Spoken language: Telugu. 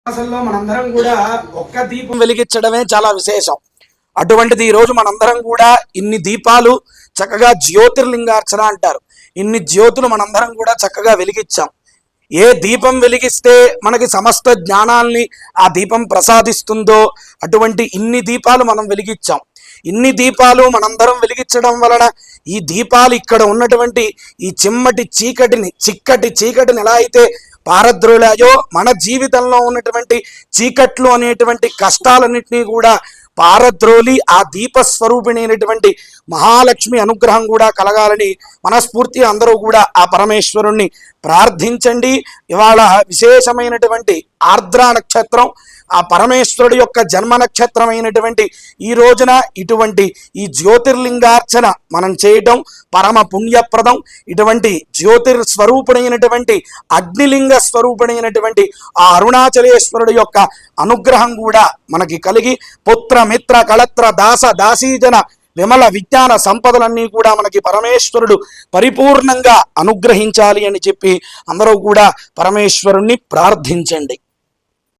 అసలు మనందరం కూడా ఒక్క దీపం వెలిగించడమే చాలా విశేషం. అటువంటిది ఈ రోజు మనందరం కూడా ఇన్ని దీపాలు చక్కగా జ్యోతిర్లింగార్చన అంటారు. ఇన్ని జ్యోతులు మనందరం కూడా చక్కగా వెలిగించాం. ఏ దీపం వెలిగిస్తే మనకి సమస్త జ్ఞానాల్ని ఆ దీపం ప్రసాదిస్తుందో అటువంటి ఇన్ని దీపాలు మనం వెలిగించాం. ఇన్ని దీపాలు మనందరం వెలిగించడం వలన ఈ దీపాలు ఇక్కడ ఉన్నటువంటి ఈ చిక్కటి చీకటిని ఎలా అయితే పారద్రోలాయో మన జీవితంలో ఉన్నటువంటి చీకట్లు అనేటువంటి కష్టాలన్నింటినీ కూడా పారద్రోలి ఆ దీపస్వరూపిణి అయినటువంటి మహాలక్ష్మి అనుగ్రహం కూడా కలగాలని మనస్ఫూర్తిగా అందరూ కూడా ఆ పరమేశ్వరుణ్ణి ప్రార్థించండి. ఇవాళ విశేషమైనటువంటి ఆర్ద్రా నక్షత్రం, ఆ పరమేశ్వరుడు యొక్క జన్మ నక్షత్రమైనటువంటి ఈ రోజున ఇటువంటి ఈ జ్యోతిర్లింగార్చన మనం చేయటం పరమ పుణ్యప్రదం. ఇటువంటి జ్యోతిర్స్వరూపుడైనటువంటి అగ్నిలింగ స్వరూపుడైనటువంటి ఆ అరుణాచలేశ్వరుడు యొక్క అనుగ్రహం కూడా మనకి కలిగి పుత్ర మిత్ర కళత్ర దాస దాసీజన విమల విజ్ఞాన సంపదలన్నీ కూడా మనకి పరమేశ్వరుడు పరిపూర్ణంగా అనుగ్రహించాలి అని చెప్పి అందరూ కూడా పరమేశ్వరుణ్ణి ప్రార్థించండి.